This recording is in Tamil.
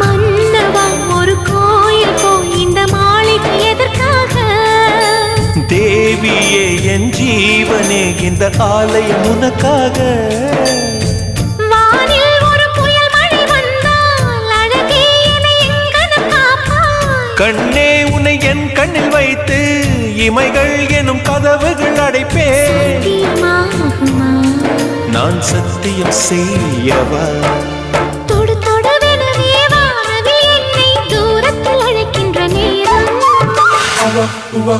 மன்னவா ஒரு கோயில் இந்த மாளிகை எதற்காக? தேவியே என் ஜீவனே இந்த ஆலயம் உனக்காக. வானில் ஒரு புயல் மழை வந்தால் அழகே என்னை எங்கனம் காப்பாய். கண்ணே உன்னை என் கண்ணில் வைத்து இமைகள் எனும் கதவுகள் அடைப்பேன். நான் சத்தியம் செய்யவா? தொடு தொடுவெனவே வானவில் என்னை தூரத்தில் அழைக்கின்ற நேரம். Uva,